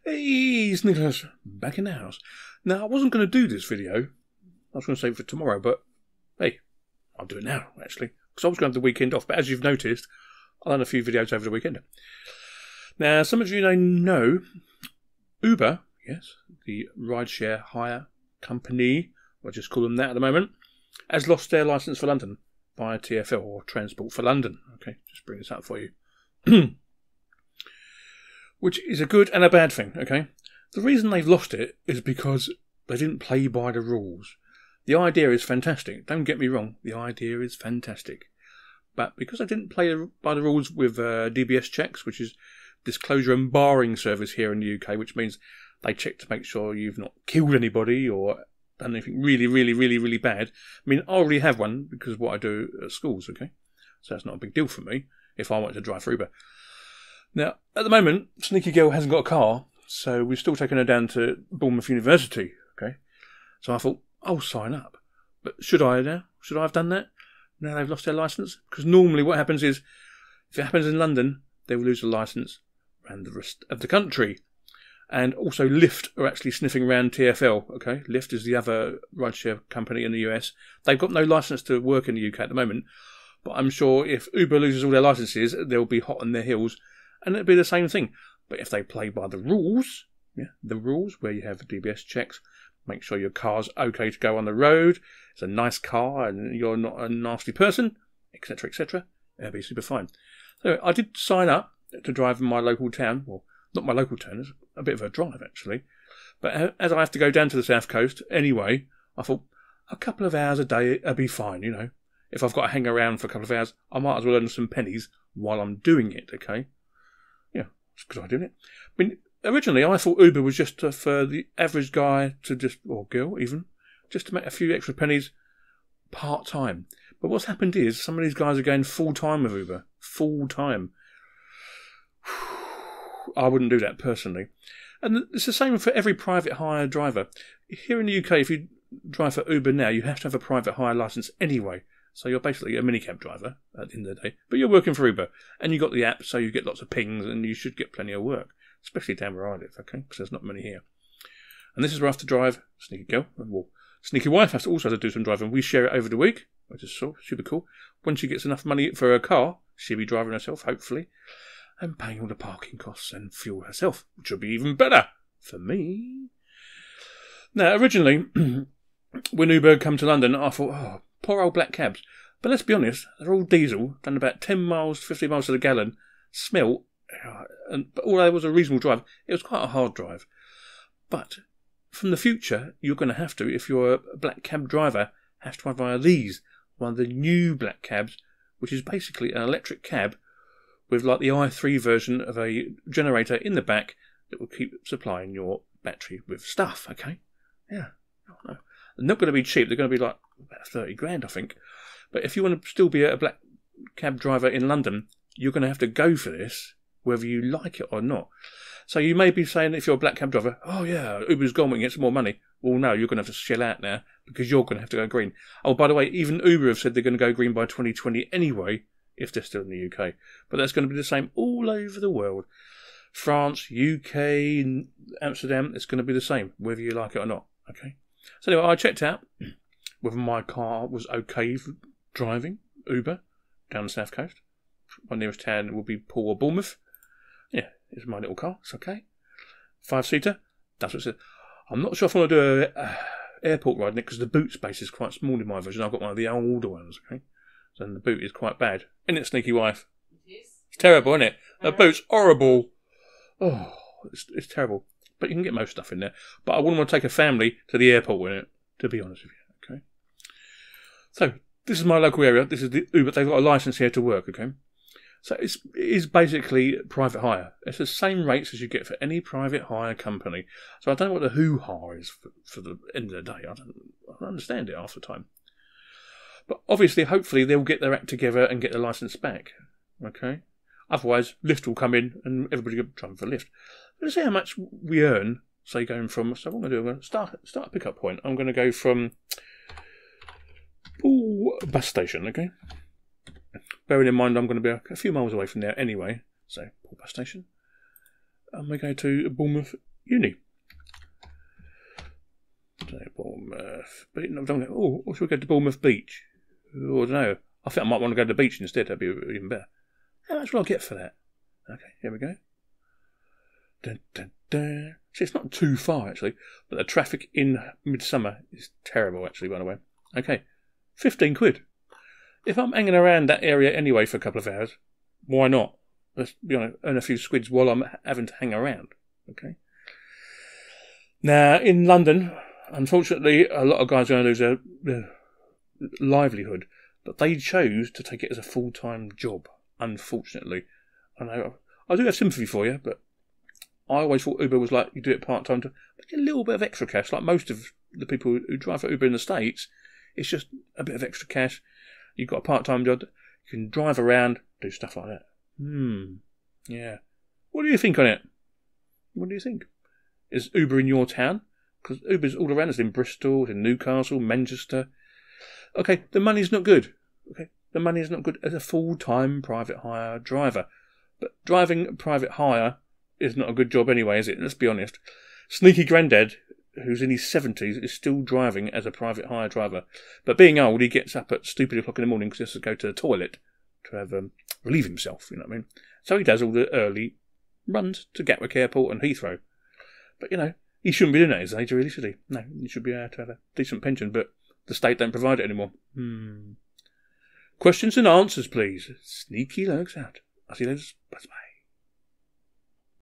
Hey, Sneekylinux, back in the house. Now, I wasn't going to do this video. I was going to save it for tomorrow, but hey, I'll do it now, actually. Because I was going to have the weekend off, but as you've noticed, I've done a few videos over the weekend. Now, some of you know Uber, yes, the rideshare hire company, I'll just call them that at the moment, has lost their licence for London by TfL, or Transport for London. Okay, just bring this up for you. Which is a good and a bad thing, okay? The reason they've lost it is because they didn't play by the rules. The idea is fantastic. Don't get me wrong, the idea is fantastic. But because they didn't play by the rules with DBS checks, which is disclosure and barring service here in the UK, which means they check to make sure you've not killed anybody or done anything really bad. I mean, I already have one because of what I do at schools, okay? So that's not a big deal for me if I want to drive for Uber. Now, at the moment, Sneaky Girl hasn't got a car, so we've still taken her down to Bournemouth University, okay? So I thought, I'll sign up. But should I now? Should I have done that? Now they've lost their licence? Because normally what happens is, if it happens in London, they will lose the licence around the rest of the country. And also Lyft are actually sniffing around TfL, okay? Lyft is the other rideshare company in the US. They've got no licence to work in the UK at the moment, but I'm sure if Uber loses all their licences, they'll be hot on their heels. And it'll be the same thing. But if they play by the rules, the rules where you have DBS checks, make sure your car's okay to go on the road, it's a nice car and you're not a nasty person, etc., it'll be super fine. So I did sign up to drive in my local town. Well, not my local town, it's a bit of a drive actually. But as I have to go down to the south coast anyway, I thought a couple of hours a day would be fine, you know. If I've got to hang around for a couple of hours, I might as well earn some pennies while I'm doing it, okay? Yeah, it's a good idea, isn't it? I mean, originally I thought Uber was just for the average guy to just, or girl even, just to make a few extra pennies part-time. But what's happened is some of these guys are going full-time with Uber. Full-time. I wouldn't do that personally. And it's the same for every private hire driver. Here in the UK, if you drive for Uber now, you have to have a private hire licence anyway. So you're basically a minicab driver at the end of the day. But you're working for Uber. And you've got the app, so you get lots of pings and you should get plenty of work. Especially down where I live, okay? Because there's not many here. And this is where I have to drive Sneaky Girl. Well, Sneaky Wife has to also have to do some driving. We share it over the week, which is super cool. When she gets enough money for her car, she'll be driving herself, hopefully. And paying all the parking costs and fuel herself, which will be even better for me. Now, originally, when Uber come to London, I thought, oh, poor old black cabs. But let's be honest, they're all diesel, done about 10 miles, 50 miles to the gallon, smell, but although it was a reasonable drive, it was quite a hard drive. But from the future, you're going to have to, if you're a black cab driver, have to drive via these, one of the new black cabs, which is basically an electric cab with like the i3 version of a generator in the back that will keep supplying your battery with stuff, okay? Yeah, no. They're not going to be cheap, they're going to be like about 30 grand, I think. But if you want to still be a black cab driver in London, you're going to have to go for this, whether you like it or not. So you may be saying, if you're a black cab driver, oh yeah, Uber's gone, we can get some more money. Well, no, you're going to have to shell out now, because you're going to have to go green. Oh, by the way, even Uber have said they're going to go green by 2020 anyway, if they're still in the UK. But that's going to be the same all over the world. France, UK, Amsterdam, it's going to be the same, whether you like it or not. Okay. So anyway, I checked out whether my car was okay for driving Uber down the south coast. My nearest town will be Poole or Bournemouth. Yeah, it's my little car. It's okay. 5-seater. That's what it says. I'm not sure if I want to do an airport ride in it because the boot space is quite small in my version. I've got one of the older ones. Okay, so the boot is quite bad. Isn't it, Sneaky Wife? It is. It's terrible, isn't it? The boot's horrible. Oh, it's terrible. But you can get most stuff in there. But I wouldn't want to take a family to the airport with it, to be honest with you. Okay. So this is my local area. This is the Uber. They've got a license here to work. Okay. So it is basically private hire. It's the same rates as you get for any private hire company. So I don't know what the hoo-ha is for the end of the day. I don't understand it half the time. But obviously, hopefully, they'll get their act together and get the licence back. Okay? Otherwise, Lyft will come in and everybody will try for Lyft. Let's see how much we earn, say, going from... So what I'm going to do, I'm going to start a pick-up point. I'm going to go from... bus station, okay? Bearing in mind I'm going to be a few miles away from there anyway. So, bus station. And we go to Bournemouth uni. Bournemouth. But no, don't go, should we go to Bournemouth Beach? Oh, I don't know. I think I might want to go to the beach instead. That'd be even better. How much will I get for that? Okay, here we go. Dun, dun, dun. See, it's not too far, actually. But the traffic in midsummer is terrible, actually, by the way. Okay, 15 quid. If I'm hanging around that area anyway for a couple of hours, why not? Let's earn a few squids while I'm having to hang around. Okay. Now, in London, unfortunately, a lot of guys are going to lose their livelihood, but they chose to take it as a full-time job, unfortunately. I know I do have sympathy for you, but I always thought Uber was like you do it part-time to get a little bit of extra cash, like most of the people who drive for Uber in the States. It's just a bit of extra cash. You've got a part-time job. You can drive around, do stuff like that. Yeah. What do you think on it? What do you think? Is Uber in your town? Because Uber's all around us in Bristol, in Newcastle, Manchester. Okay, the money's not good. Okay, the money is not good as a full-time private hire driver. But driving private hire is not a good job anyway, is it? Let's be honest. Sneaky Grandad, who's in his 70s, is still driving as a private hire driver. But being old, he gets up at stupid o'clock in the morning because he has to go to the toilet to have relieve himself, you know what I mean? So he does all the early runs to Gatwick Airport and Heathrow. But, he shouldn't be doing that at his age, really, should he? No, he should be able to have a decent pension, but the state don't provide it anymore. Questions and answers, please. Sneekylinux out. I'll see you later. Bye-bye.